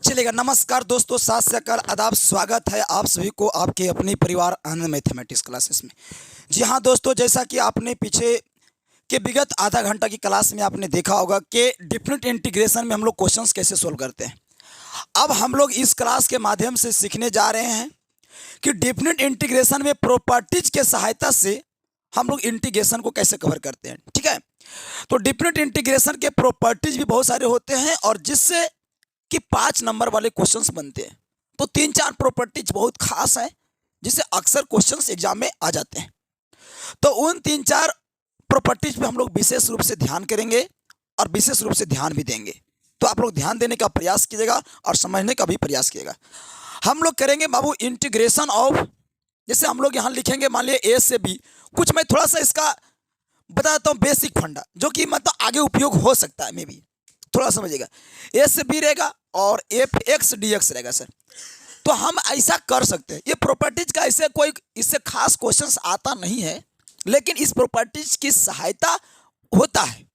चलेगा। नमस्कार दोस्तों, सत श्री अकाल, आदाब, स्वागत है आप सभी को आपके अपने परिवार आनंद मैथमेटिक्स क्लासेस में। जी हाँ दोस्तों, जैसा कि आपने पीछे के विगत आधा घंटा की क्लास में आपने देखा होगा कि डिफरेंट इंटीग्रेशन में हम लोग क्वेश्चंस कैसे सोल्व करते हैं। अब हम लोग इस क्लास के माध्यम से सीखने जा रहे हैं कि डिफरेंट इंटीग्रेशन में प्रॉपर्टीज के सहायता से हम लोग इंटीग्रेशन को कैसे कवर करते हैं। ठीक है, तो डिफरेंट इंटीग्रेशन के प्रॉपर्टीज भी बहुत सारे होते हैं और जिससे कि 5 नंबर वाले क्वेश्चंस बनते हैं। तो 3-4 प्रॉपर्टीज बहुत खास हैं जिसे अक्सर क्वेश्चंस एग्जाम में आ जाते हैं। तो उन 3-4 प्रॉपर्टीज पे हम लोग विशेष रूप से ध्यान करेंगे और विशेष रूप से ध्यान भी देंगे। तो आप लोग ध्यान देने का प्रयास कीजिएगा और समझने का भी प्रयास कीजिएगा। हम लोग करेंगे बाबू इंटीग्रेशन ऑफ, जैसे हम लोग यहाँ लिखेंगे मान लिया ए से बी। कुछ मैं थोड़ा सा इसका बता देता हूँ बेसिक फंडा, जो कि मतलब आगे उपयोग हो सकता है। मे बी थोड़ा समझिएगा। ए से बी रहेगा और एफ एक्स डी एक्स रहेगा सर। तो हम ऐसा कर सकते हैं। ये प्रॉपर्टीज का ऐसे कोई इससे खास क्वेश्चंस आता नहीं है, लेकिन इस प्रॉपर्टीज की सहायता होता है।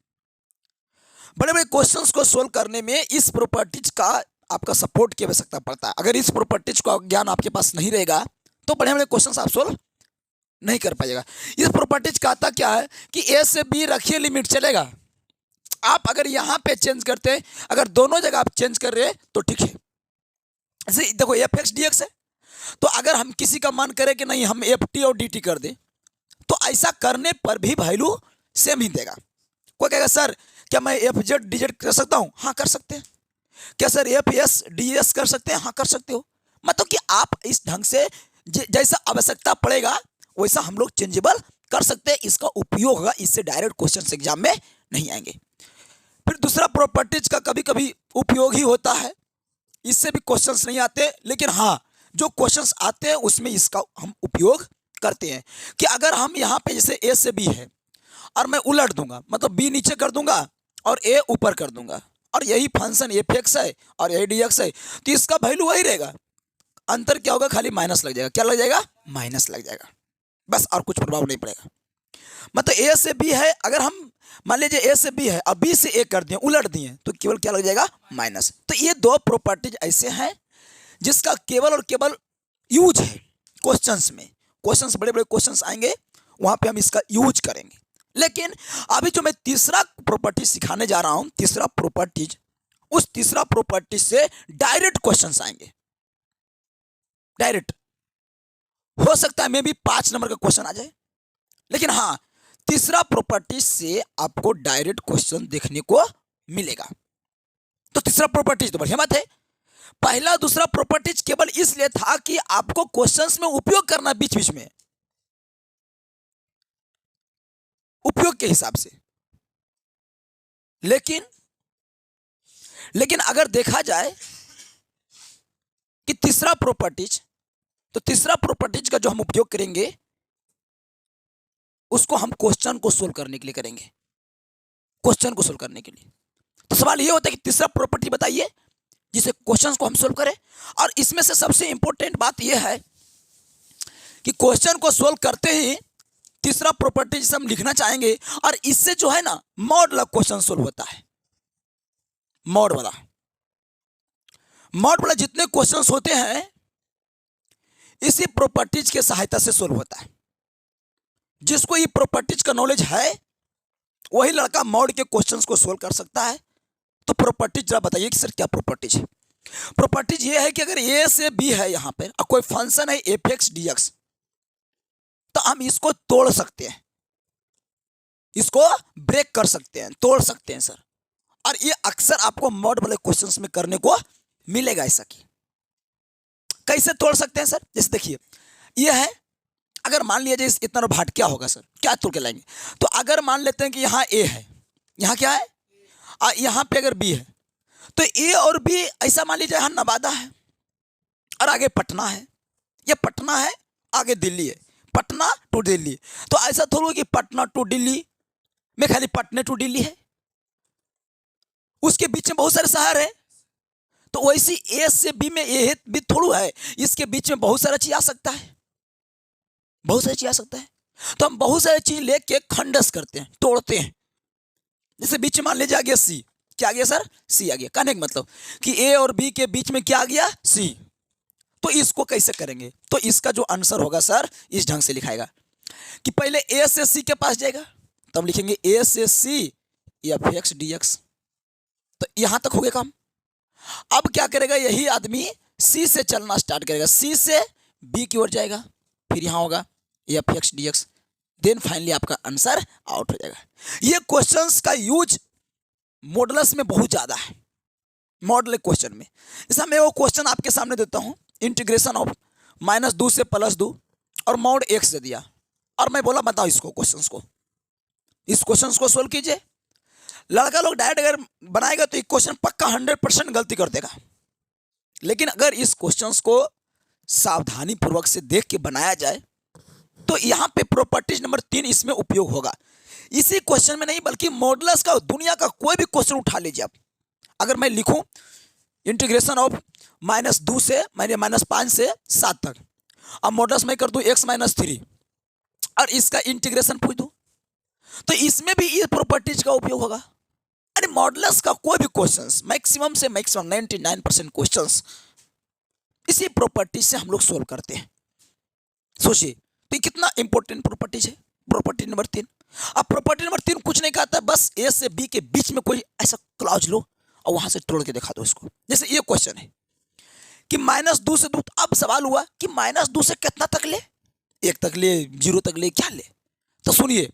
बड़े बड़े क्वेश्चंस को सोल्व करने में इस प्रॉपर्टीज का आपका सपोर्ट की आवश्यकता पड़ता है। अगर इस प्रॉपर्टीज का ज्ञान आपके पास नहीं रहेगा तो बड़े बड़े क्वेश्चंस आप सोल्व नहीं कर पाइएगा। इस प्रॉपर्टीज का आता क्या है कि ए से बी रखिए लिमिट, चलेगा। आप अगर यहाँ पे चेंज करते हैं, अगर दोनों जगह आप चेंज कर रहे हैं तो ठीक है। ऐसे देखो एफ एक्स डी एक्स है, तो अगर हम किसी का मन करें कि नहीं हम एफ टी और डी टी कर दें, तो ऐसा करने पर भी वैल्यू सेम ही देगा। कोई कहेगा सर क्या मैं एफ जेड डी जेड कर सकता हूँ? हाँ कर सकते हैं। क्या sir F S D S कर सकते हैं? हाँ कर सकते हो। मतलब कि आप इस ढंग से जैसा आवश्यकता पड़ेगा वैसा हम लोग चेंजेबल कर सकते हैं। इसका उपयोग होगा, इससे डायरेक्ट क्वेश्चन एग्जाम में नहीं आएंगे। फिर दूसरा प्रॉपर्टीज का कभी कभी उपयोग ही होता है, इससे भी क्वेश्चंस नहीं आते, लेकिन हाँ जो क्वेश्चंस आते हैं उसमें इसका हम उपयोग करते हैं। कि अगर हम यहाँ पे जैसे ए से बी है और मैं उलट दूंगा, मतलब बी नीचे कर दूंगा और ए ऊपर कर दूंगा, और यही फंक्शन एफ एक्स है और यही डी एक्स है, तो इसका वैल्यू वही रहेगा। अंतर क्या होगा? खाली माइनस लग जाएगा। क्या लग जाएगा? माइनस लग जाएगा, बस, और कुछ प्रभाव नहीं पड़ेगा। मतलब ए से बी है, अगर हम मान लीजिए ए से बी है और बी से ए कर दिए, उलट दिए, तो केवल क्या लग जाएगा? माइनस। तो ये दो प्रॉपर्टीज ऐसे हैं जिसका केवल और केवल यूज है क्वेश्चंस में। क्वेश्चंस बड़े बड़े क्वेश्चंस आएंगे, वहां पे हम इसका यूज करेंगे। लेकिन अभी जो मैं तीसरा प्रॉपर्टी सिखाने जा रहा हूं, तीसरा प्रॉपर्टीज, उस तीसरा प्रॉपर्टी से डायरेक्ट क्वेश्चंस आएंगे। डायरेक्ट हो सकता है मे भी 5 नंबर का क्वेश्चन आ जाए, लेकिन हाँ तीसरा प्रॉपर्टी से आपको डायरेक्ट क्वेश्चन देखने को मिलेगा। तो तीसरा प्रॉपर्टीज तो बढ़िया बात है। पहला दूसरा प्रॉपर्टीज केवल इसलिए था कि आपको क्वेश्चंस में उपयोग करना, बीच बीच में उपयोग के हिसाब से। लेकिन अगर देखा जाए कि तीसरा प्रॉपर्टीज, तो तीसरा प्रॉपर्टीज का जो हम उपयोग करेंगे उसको हम क्वेश्चन को सोल्व करने के लिए करेंगे। क्वेश्चन को सोल्व करने के लिए तो सवाल ये होता है कि तीसरा प्रॉपर्टी बताइए जिसे क्वेश्चन को हम सोल्व करें। और इसमें से सबसे इंपॉर्टेंट बात यह है कि क्वेश्चन को सोल्व करते ही तीसरा प्रॉपर्टी जिसे हम लिखना चाहेंगे, और इससे जो है ना मॉड वाला क्वेश्चन सोल्व होता है। मॉड वाला जितने क्वेश्चंस होते हैं इसी प्रॉपर्टीज के सहायता से सोल्व होता है। जिसको ये प्रॉपर्टीज का नॉलेज है वही लड़का मॉड के क्वेश्चंस को सोल्व कर सकता है। तो प्रॉपर्टीज जरा बताइए कि सर क्या प्रॉपर्टीज है? प्रॉपर्टीज ये है कि अगर ए से बी है यहाँ पे और कोई फंक्शन है एफ एक्स डी एक्स, तो हम इसको तोड़ सकते हैं, इसको ब्रेक कर सकते हैं, तोड़ सकते हैं सर। और ये अक्सर आपको मॉड वाले क्वेश्चंस में करने को मिलेगा। ऐसा कि कैसे तोड़ सकते हैं सर? जैसे देखिए ये है, अगर मान लिया जाए इतना भाट, क्या होगा सर? क्या तोड़ के लाएंगे? तो अगर मान लेते हैं कि यहाँ ए है, यहाँ क्या है, यहाँ पे अगर बी है, तो ए और बी ऐसा मान लीजिए यहाँ नवादा है और आगे पटना है, ये पटना है आगे दिल्ली है, पटना टू दिल्ली। तो ऐसा थोड़ा कि पटना टू दिल्ली में खाली पटने टू दिल्ली है, उसके बीच में बहुत सारे शहर है। तो वैसी ए से बी में ए भी थोड़ा है, इसके बीच में बहुत सारा चीज आ सकता है, बहुत सारी चीज आ सकता है। तो हम बहुत सारी चीज लेके खंडस करते हैं, तोड़ते हैं। जैसे बीच में मान लीजिए आ गया सी, क्या आ गया सर, सी आ गया। कहने का मतलब कि ए और बी के बीच में क्या आ गया, सी। तो इसको कैसे करेंगे, तो इसका जो आंसर होगा सर इस ढंग से लिखाएगा कि पहले ए से सी के पास जाएगा, तब लिखेंगे ए से c f x d x. तो यहां तक हो गया काम। अब क्या करेगा, यही आदमी सी से चलना स्टार्ट करेगा, सी से बी की ओर जाएगा, फिर यहां होगा f x d x, then finally आपका आंसर आउट हो जाएगा। ये क्वेश्चंस का यूज मॉडल्स में बहुत ज्यादा है, मॉडल क्वेश्चन में। जैसा मैं वो क्वेश्चन आपके सामने देता हूं, इंटीग्रेशन ऑफ -2 से +2 और मॉड x दे दिया, और मैं बोला बताओ इसको, क्वेश्चंस को, इस क्वेश्चंस को सोल्व कीजिए। लड़का लोग डायरेक्ट अगर बनाएगा तो ये क्वेश्चन पक्का 100% गलती कर देगा। लेकिन अगर इस क्वेश्चंस को सावधानी पूर्वक से देख के बनाया जाए तो यहाँ पे प्रॉपर्टीज नंबर 3 इसमें उपयोग होगा। इसी क्वेश्चन में नहीं बल्कि मॉडल्स का, दुनिया का कोई भी क्वेश्चन उठा लीजिए आप। अगर मैं लिखूं इंटीग्रेशन ऑफ -2 से -5 से 7 तक, अब मॉडल्स में कर दूं x - 3 और इसका इंटीग्रेशन पूछ दूं, तो इसमें भी ये प्रॉपर्टीज का उपयोग होगा। अरे मॉडल्स का कोई भी क्वेश्चंस, मैक्सिमम से मैक्सिमम 99% क्वेश्चंस इसी प्रॉपर्टीज से हम लोग सोल्व करते हैं। सोचिए तो ये कितना इंपॉर्टेंट प्रॉपर्टीज है, प्रॉपर्टी नंबर 3। अब प्रॉपर्टी नंबर 3 कुछ नहीं कहता, बस ए से बी के बीच में कोई ऐसा क्लॉज लो और वहां से तोड़ के दिखा दो इसको। जैसे ये क्वेश्चन है कि -2 से 2, अब सवाल हुआ कि -2 से कितना तक ले, 1 तक ले, 0 तक ले, क्या ले। तो सुनिए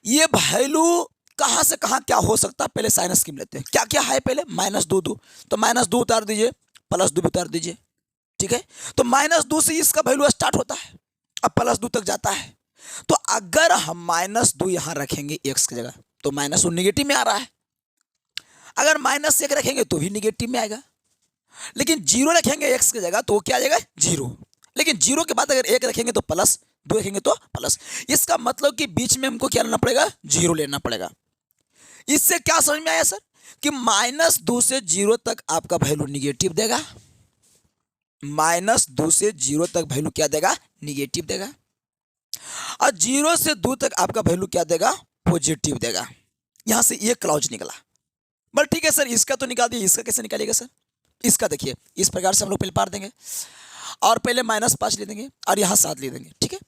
ये वैल्यू कहां से कहां क्या हो सकता है, पहले साइन स्कीम लेते हैं। क्या क्या है पहले, -2 2, तो -2 उतार दीजिए, +2 भी उतार दीजिए, ठीक है। तो -2 से इसका वैल्यू स्टार्ट होता है, अब +2 तक जाता है। तो अगर हम -2 यहां रखेंगे x की जगह तो -1 निगेटिव में आ रहा है, अगर -1 रखेंगे तो भी निगेटिव में आएगा, लेकिन 0 रखेंगे x की जगह तो क्या आ जाएगा 0, लेकिन 0 के बाद अगर 1 रखेंगे तो प्लस, 2 रखेंगे तो प्लस। इसका मतलब कि बीच में हमको क्या लेना पड़ेगा, 0 लेना पड़ेगा। इससे क्या समझ में आया सर कि -2 से 0 तक आपका वैल्यू निगेटिव देगा, -2 से 0 तक वैल्यू क्या देगा, निगेटिव देगा, और 0 से 2 तक आपका वैल्यू क्या देगा, पॉजिटिव देगा। यहां से ये क्लॉज निकला। बट ठीक है सर, इसका तो निकाल दिया, इसका कैसे निकालेगा सर, इसका देखिए इस प्रकार से हम लोग पहले पार देंगे और पहले -5 ले देंगे और यहां 7 ले देंगे, ठीक है।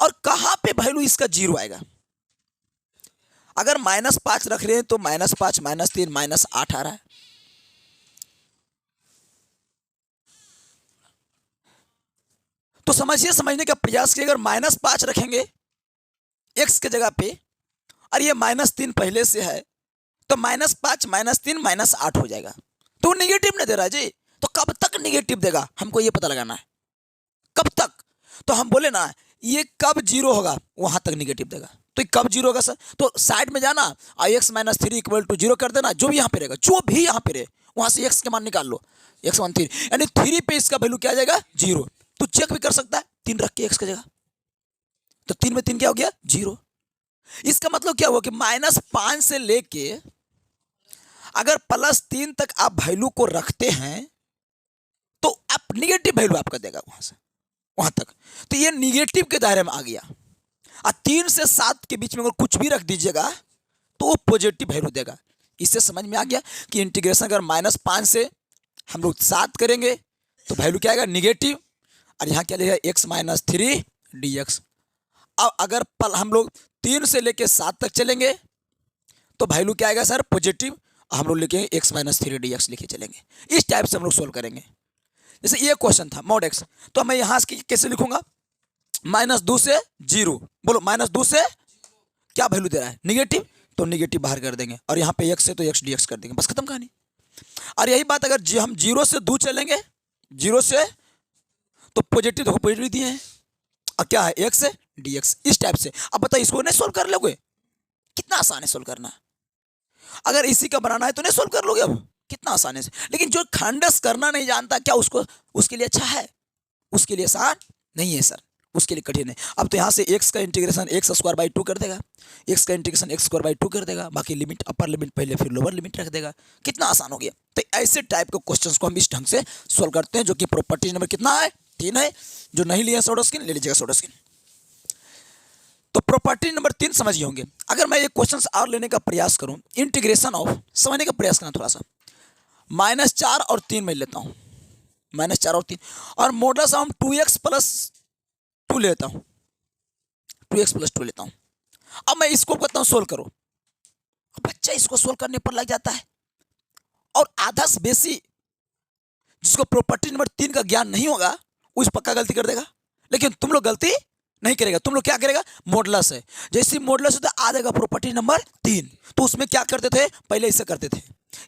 और कहां पे वैल्यू इसका 0 आएगा, अगर -5 रख रहे हैं तो -5 -3 -8 आ रहा है। तो समझिए, समझने का प्रयास किए, अगर -5 रखेंगे x के जगह पे और ये -3 पहले से है तो -5 -3 -8 हो जाएगा, तो निगेटिव नहीं दे रहा है जी। तो कब तक निगेटिव देगा हमको ये पता लगाना है, कब तक। तो हम बोले ना ये कब 0 होगा वहां तक निगेटिव देगा। तो ये कब 0 होगा सर, तो साइड में जाना और x - 3 = 0 कर देना, जो भी यहाँ पे रहेगा, जो भी यहाँ पे रहे वहां से x के मान निकाल लो, x 1 3, यानी 3 पे इसका वैल्यू क्या आ जाएगा 0। तो चेक भी कर सकता है 3 रख के x की जगह, तो 3 में 3 क्या हो गया 0। इसका मतलब क्या हुआ कि -5 से लेके अगर +3 तक आप वैल्यू को रखते हैं तो आप निगेटिव वैल्यू आपका देगा वहां से वहां तक, तो ये निगेटिव के दायरे में आ गया। और 3 से 7 के बीच में अगर कुछ भी रख दीजिएगा तो वो पॉजिटिव वैल्यू देगा। इससे समझ में आ गया कि इंटीग्रेशन अगर -5 से हम लोग 7 करेंगे तो वैल्यू क्या आएगा निगेटिव, और यहाँ क्या लिखा x - 3 dx। अब अगर हम लोग 3 से लेके 7 तक चलेंगे तो वैल्यू क्या आएगा सर पॉजिटिव, हम लोग लिखेंगे x - 3 dx लिखे चलेंगे। इस टाइप से हम लोग सोल्व करेंगे। जैसे ये क्वेश्चन था मॉड x, तो मैं यहाँ कैसे लिखूंगा, -2 से 0, बोलो -2 से क्या वैल्यू दे रहा है निगेटिव, तो निगेटिव बाहर कर देंगे, और यहाँ पे x है तो x dx कर देंगे, बस खत्म कहानी। और यही बात अगर हम 0 से 2 चलेंगे, 0 से तो पॉजिटिव देखो पॉजिटिव दिए हैं, और क्या है x dx, इस टाइप से। अब बताइए इसको नहीं सोल्व कर लोगे, कितना आसान है सोल्व करना। अगर इसी का बनाना है तो नहीं सोल्व कर लोगे, अब कितना आसानी से। लेकिन जो खंडस करना नहीं जानता क्या उसको, उसके लिए अच्छा है, उसके लिए आसान नहीं है सर, उसके लिए कठिन है। अब तो यहाँ से x का इंटीग्रेशन x² 2 कर देगा, x का इंटीग्रेशन x² 2 कर देगा, बाकी लिमिट अपर लिमिट पहले फिर लोअर लिमिट रख देगा, कितना आसान हो गया। तो ऐसे टाइप के क्वेश्चंस को हम इस ढंग से सोल्व करते हैं, जो कि प्रॉपर्टी नंबर कितना है 3 है। जो नहीं लिया शॉर्ट स्क्रीन ले लीजिएगा शॉर्ट स्क्रीन। तो प्रॉपर्टी नंबर 3 समझिए होंगे। अगर मैं ये क्वेश्चन और लेने का प्रयास करूं, इंटीग्रेशन ऑफ, समझने का प्रयास करना थोड़ा सा, -4 और 3 में लेता हूं, -4 और 3, और मॉडुलस हम 2x प्लस 2 लेता हूं, 2x प्लस 2 लेता हूं। अब मैं इसको कहता हूं सोल्व करो। अब बच्चा इसको सोल्व करने पर लग जाता है, और आधा से बेसी जिसको प्रॉपर्टी नंबर 3 का ज्ञान नहीं होगा वो इस पक्का गलती कर देगा। लेकिन तुम लोग गलती नहीं करेगा, तुम लोग क्या करेगा, मॉडुलस है, जैसे मॉडुलस होता है आ जाएगा प्रॉपर्टी नंबर 3। तो उसमें क्या करते थे, पहले इसे करते थे,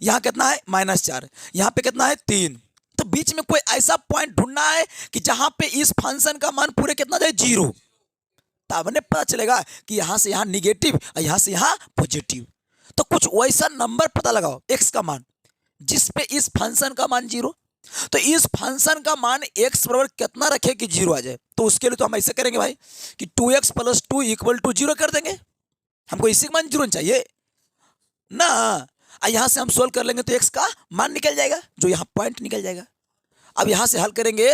यहाँ कितना है -4, यहाँ पे कितना है 3, तो बीच में कोई ऐसा पॉइंट ढूंढना है कि जहां पे इस फंक्शन का मान पूरे कितना जाए 0, तब हमें पता चलेगा कि यहां से यहां निगेटिव और यहां से यहां पॉजिटिव। तो कुछ वैसा नंबर पता लगाओ एक्स का मान जिस पे इस फंक्शन का मान 0, तो इस फंक्शन का मान x बराबर कितना रखे कि 0 आ जाए। तो उसके लिए तो हम ऐसे करेंगे भाई कि 2x प्लस 2 इक्वल टू 0 कर देंगे, हमको इसी का मान 0 चाहिए ना। यहां से हम सोल्व कर लेंगे तो x का मान निकल जाएगा, जो यहाँ पॉइंट निकल जाएगा। अब यहां से हल करेंगे,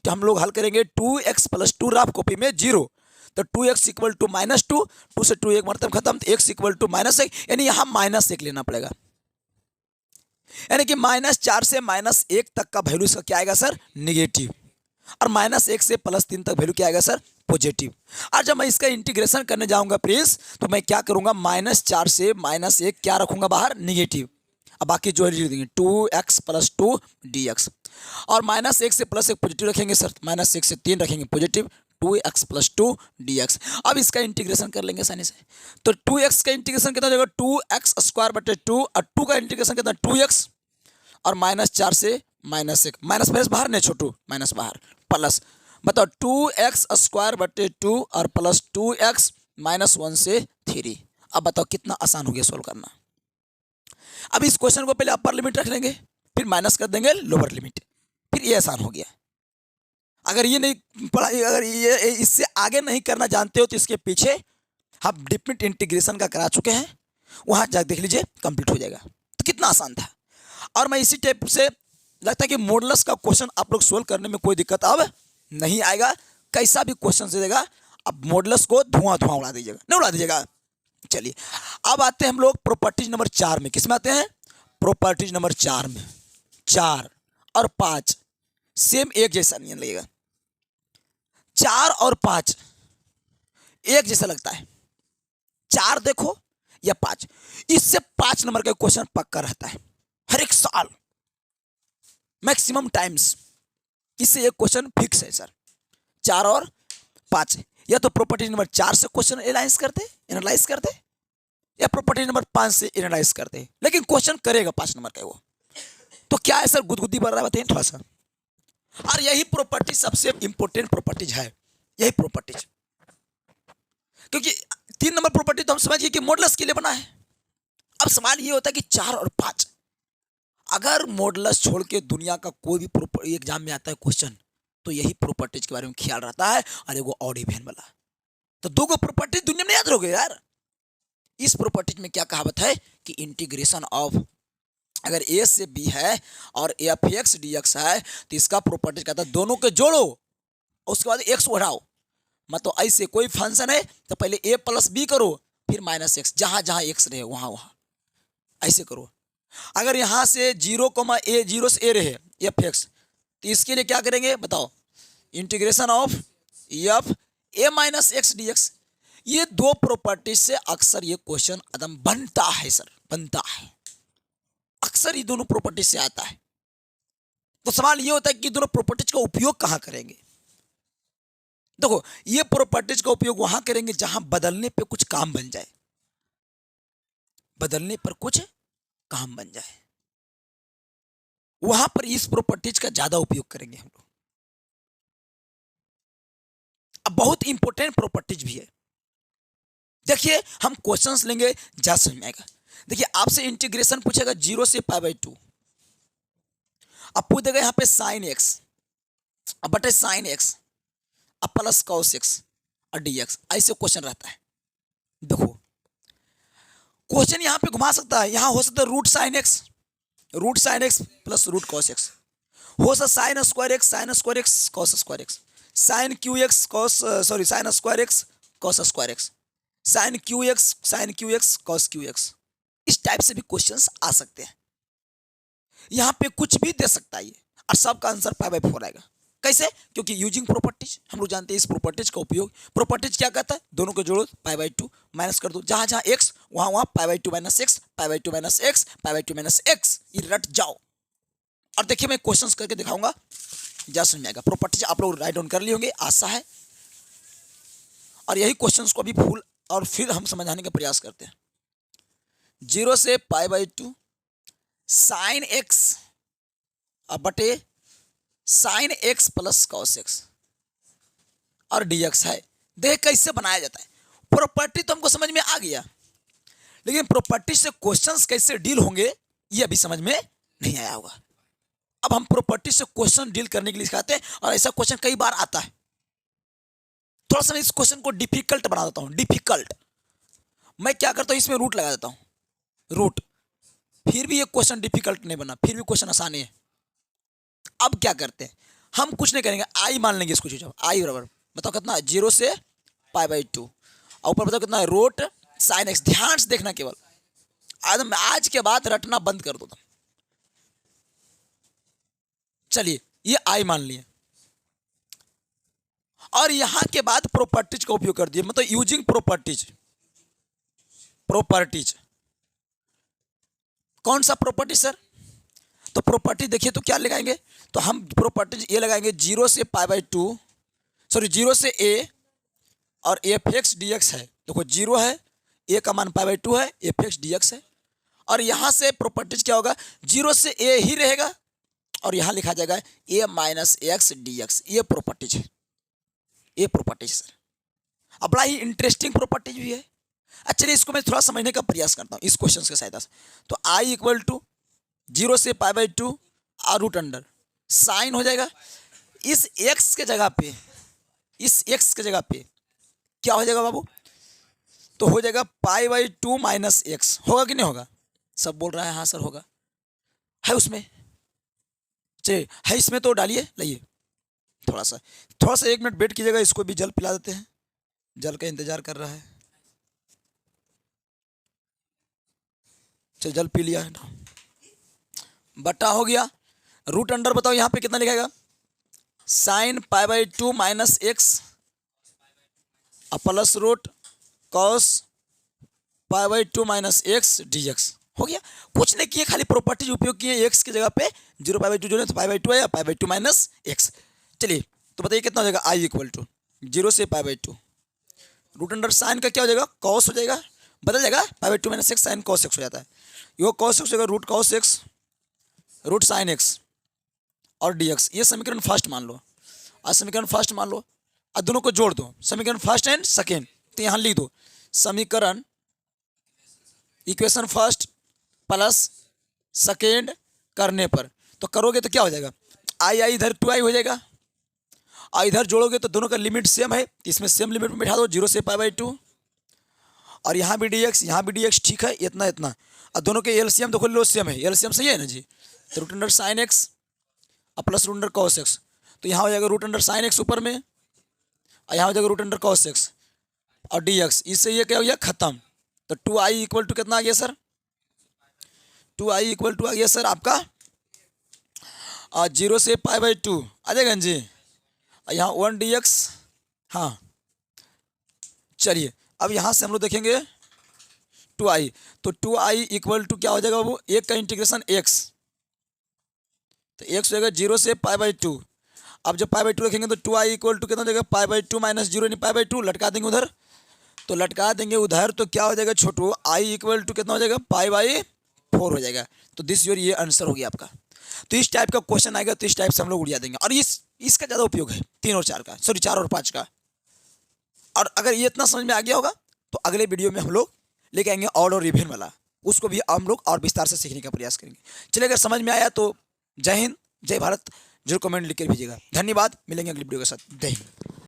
हम लोग हल करेंगे 2x प्लस 2 रफ कॉपी में 0, तो 2x इक्वल टू -2, 2 से 2 एक मतलब खत्म, तो x इक्वल टू -1, यानी यहाँ -1 लेना पड़ेगा, यानी कि -4 से -1 तक का वैल्यू इसका क्या आएगा सर, निगेटिव, और -1 से +3 तक वैल्यू क्या आएगा सर, पॉजिटिव। और जब मैं इसका इंटीग्रेशन करने जाऊंगा प्लीज, तो मैं क्या करूंगा, -4 से -1 क्या रखूंगा बाहर, निगेटिव, अब बाकी जो लिख देंगे 2x प्लस 2 dx, और -1 से +1 पॉजिटिव रखेंगे सर, -1 से 3 रखेंगे पॉजिटिव, 2x प्लस 2 dx। अब इसका इंटीग्रेशन कर लेंगे आसानी से, तो 2x का इंटीग्रेशन कितना हो जाएगा, 2x स्क्वायर बटे 2, और 2 का इंटीग्रेशन कितना 2x, और -4 से -1, माइनस माइनस बाहर नहीं छोटू, माइनस बाहर, प्लस, बताओ 2x स्क्वायर बटे 2 और प्लस 2x -1 से 3। अब बताओ कितना आसान हो गया सोल्व करना। अब इस क्वेश्चन को पहले अपर लिमिट रख लेंगे, फिर माइनस कर देंगे लोअर लिमिट, फिर ये आसान हो गया। अगर ये नहीं पढ़ा, अगर ये इससे आगे नहीं करना जानते हो तो इसके पीछे हम डिफरेंट इंटीग्रेशन का करा चुके हैं, वहां जाकर देख लीजिए, कंप्लीट हो जाएगा। तो कितना आसान था। और मैं इसी टाइप से लगता है कि मॉडुलस का क्वेश्चन आप लोग सोल्व करने में कोई दिक्कत अब नहीं आएगा, कैसा भी क्वेश्चन से देगा अब मॉडुलस को धुआं धुआं उड़ा दीजिएगा, नहीं उड़ा दीजिएगा। चलिए अब आते हैं हम लोग प्रॉपर्टीज नंबर 4 में, किस में आते हैं, प्रॉपर्टीज नंबर 4 में। 4 और 5 सेम एक जैसा नहीं लगेगा, 4 और 5 एक जैसा लगता है, 4 देखो या 5, इससे 5 नंबर का क्वेश्चन पक्का रहता है हर एक साल, मैक्सिमम टाइम्स इससे एक क्वेश्चन फिक्स है सर। 4 और 5 या तो प्रॉपर्टी नंबर 4 से क्वेश्चन एनालाइज करते या प्रॉपर्टी नंबर 5 से एनालाइज करते, लेकिन क्वेश्चन करेगा 5 नंबर का वो। तो क्या है सर, गुदगुदी बढ़ रहा है, बताइए थोड़ा सा। और यही प्रॉपर्टी सबसे इंपॉर्टेंट प्रॉपर्टीज है, यही प्रॉपर्टीज, क्योंकि 3 नंबर प्रॉपर्टी तो हम समझिए कि मॉडुलस के लिए बना है। अब सवाल ये होता है कि 4 और 5 अगर मॉडुलस छोड़ के दुनिया का कोई भी एग्जाम में आता है क्वेश्चन, तो यही प्रॉपर्टीज के बारे में ख्याल रहता है, और एगो और इवेंट वाला, तो 2 को प्रॉपर्टी दुनिया में याद रहोगे यार। इस प्रॉपर्टीज में क्या कहावत है कि इंटीग्रेशन ऑफ, अगर a से b है और f(x) dx है, तो इसका प्रॉपर्टीज कहता है दोनों के जोड़ो, उसके बाद x बढ़ाओ। मतलब ऐसे कोई फंक्शन है तो पहले a प्लस b करो, फिर -x, जहां जहां x रहे वहां वहां ऐसे करो। अगर यहां से 0 से a रहे f(x), तो इसके लिए क्या करेंगे बताओ, integration of f a-x dx। ये 2 प्रॉपर्टीज से अक्सर ये क्वेश्चन एकदम बनता है सर, बनता है, अक्सर ये दोनों प्रॉपर्टीज से आता है। तो सवाल ये होता है कि दोनों प्रॉपर्टीज का उपयोग कहां करेंगे। देखो ये प्रॉपर्टीज का उपयोग वहां करेंगे जहां बदलने पे कुछ काम बन जाए, बदलने पर कुछ काम बन जाए, वहां पर इस प्रॉपर्टीज का ज्यादा उपयोग करेंगे हम लोग। अब बहुत इंपॉर्टेंट प्रॉपर्टीज भी है, देखिए हम क्वेश्चंस लेंगे ज्यादा समझ में आएगा। देखिए आपसे इंटीग्रेशन पूछेगा 0 से π/2, अब पूछेगा यहाँ पे sin x अब बटे sin x अब प्लस cos x और dx, ऐसे क्वेश्चन रहता है। देखो क्वेश्चन यहाँ पे घुमा सकता है, यहाँ हो सकता है root sine x plus root cos x, हो सकता sine square x cos square x, sine cube x sine square x cos square x, sin cube x cos cube x, इस टाइप से भी क्वेश्चंस आ सकते हैं। यहाँ पे कुछ भी दे सकता है ये, और सबका आंसर पाई बाई 4 आएगा। कैसे? क्योंकि यूजिंग प्रॉपर्टीज, हम लोग जानते हैं इस प्रॉपर्टीज का उपयोग। प्रॉपर्टीज क्या कहता है? दोनों को जोड़ो, पाई बाई 2 माइनस कर दो, जहां जहां एक्स वहां वहां पाई by 2 minus x, pi by 2 minus x, pi by 2 minus x, ये रट जाओ। और देखिए मैं क्वेश्चंस करके दिखाऊंगा, जा समझ में आएगा। प्रॉपर्टीज आप लोग राइट डाउन कर लिए होंगे, आशा है। और यही क्वेश्चंस को अभी फुल और फिर हम समझाने का प्रयास करते हैं। 0 से पाई बाई 2 साइन एक्स बटे sign x plus cos x और dx है। देख कैसे बनाया जाता है। प्रॉपर्टी तो हमको समझ में आ गया, लेकिन प्रॉपर्टी से क्वेश्चंस कैसे डील होंगे ये अभी समझ में नहीं आया होगा। अब हम प्रॉपर्टी से क्वेश्चन डील करने के लिए सिखाते हैं, और ऐसा क्वेश्चन कई बार आता है। थोड़ा सा मैं इस क्वेश्चन को डिफिकल्ट बना देता हूँ। डिफिकल्ट मैं क्या करता हूँ, इसमें रूट लगा देता हूँ, रूट। फिर भी ये क्वेश्चन डिफिकल्ट नहीं बना, फिर भी क्वेश्चन आसान है। अब क्या करते हैं, हम कुछ नहीं करेंगे, आई मान लेंगे इसको। जब आई बराबर बताओ कितना है, 0 से पाई बाई 2, और ऊपर बताओ कितना है, रूट साइन एक्स। ध्यान से देखना, केवल आज के बाद रटना बंद कर दो। चलिए ये आई मान लिए, और यहां के बाद प्रॉपर्टीज का उपयोग कर दिए, मतलब यूजिंग प्रॉपर्टीज। प्रॉपर्टीज कौन सा प्रॉपर्टी सर? तो प्रॉपर्टी देखिए तो क्या लगाएंगे, तो हम प्रॉपर्टीज ये लगाएंगे 0 से पाई बाई 2, सॉरी 0 से ए, और एफ एक्स डी एक्स है। देखो 0 है, ए का मान पाई बाई 2 है, एफ एक्स डी एक्स है। और यहाँ से प्रॉपर्टीज क्या होगा, 0 से ए ही रहेगा, और यहाँ लिखा जाएगा ए माइनस एक्स डी एक्स। ये प्रॉपर्टीज है, ये प्रॉपर्टीज सर। अब बड़ा ही इंटरेस्टिंग प्रॉपर्टीज भी है। अच्छा इसको मैं थोड़ा समझने का प्रयास करता हूँ इस क्वेश्चन की सहायता से। तो आई इक्वल टू 0 से पाई बाई 2 और रूट अंडर साइन हो जाएगा। इस x के जगह पे, इस x के जगह पे क्या हो जाएगा बाबू, तो हो जाएगा पाई बाई 2 माइनस एक्स। होगा कि नहीं होगा? सब बोल रहा है हाँ सर होगा, है उसमें। चलिए है इसमें, तो डालिए, लाइए थोड़ा सा 1 मिनट वेट कीजिएगा। इसको भी जल पिला देते हैं, जल का इंतजार कर रहा है। चल जल पी लिया है, बटा हो गया। रूट अंडर बताओ यहाँ पे कितना लिखाएगा, sine pi by 2 minus x plus root cos pi by 2 minus x d x. हो गया, कुछ नहीं किए, खाली प्रॉपर्टीज उपयोग किए। एक्स की जगह पे 0 पाई बाई 2 जोड़े तो पाई बाई 2 है, या पाई बाई 2 माइनस एक्स। चलिए तो बताइए कितना हो जाएगा, आई इक्वल टू 0 से pi by 2, root under sine का क्या हो जाएगा, कॉस हो जाएगा, बदल जाएगा, pi by 2 minus x sine cos x हो जाता है। यो कॉस एक्स हो जाएगा root cos x root sine x और डी एक्स। ये समीकरण फर्स्ट मान लो, और समीकरण फर्स्ट मान लो, और दोनों को जोड़ दो, समीकरण फर्स्ट एंड सेकेंड। तो यहाँ लिख दो समीकरण इक्वेशन फर्स्ट प्लस सेकेंड करने पर, तो करोगे तो क्या हो जाएगा, आई आई इधर 2i हो जाएगा, और इधर जोड़ोगे तो दोनों का लिमिट सेम है, तो इसमें सेम लिमिट में बैठा दो 0 से पाई बाई 2, और यहाँ भी dx, यहाँ भी dx, ठीक है इतना इतना। और दोनों के एलसीएम देखो लो सेम है, एलसीएम सही है ना जी। तो रूट अंडर साइन एक्स और plus root under cos x, तो यहाँ हो जाएगा रूट अंडर साइन एक्स ऊपर में, और यहाँ हो जाएगा रूट अंडर कॉस एक्स और डी एक्स। इससे ये क्या हो गया, खत्म। तो 2i इक्वल टू कितना आ गया सर, 2i इक्वल टू आ गया सर आपका 0 से पाई बाई 2 आ जाएगा जी, यहाँ 1 dx। हाँ चलिए अब यहाँ से हम लोग देखेंगे 2i, तो 2i इक्वल टू क्या हो जाएगा बाबू, एक का इंटीग्रेशन x, तो x हो जाएगा 0 से पाई बाई 2। अब जब पाई बाई 2 रखेंगे तो 2i इक्वल टू कितना हो जाएगा, पाई बाई 2 माइनस 0 नहीं पाई बाई 2, लटका देंगे उधर, तो लटका देंगे उधर, तो क्या हो जाएगा छोटू, i इक्वल टू कितना हो जाएगा, पाई बाई 4 हो जाएगा। तो दिस योर ये आंसर हो गया आपका। तो इस टाइप का क्वेश्चन आएगा, तो इस टाइप से हम लोग उड़िया देंगे। और इसका ज़्यादा उपयोग है 3 और 4 का, सॉरी 4 और 5 का। और अगर ये इतना समझ में आ गया होगा तो अगले वीडियो में हम लोग लेके आएंगे और रिवीजन वाला, उसको भी हम लोग और विस्तार से सीखने का प्रयास करेंगे। चलिए अगर समझ में आया तो जय हिंद जय भारत, जरूर कमेंट लिख कर भेजिएगा। धन्यवाद, मिलेंगे अगली वीडियो के साथ। जय हिंद।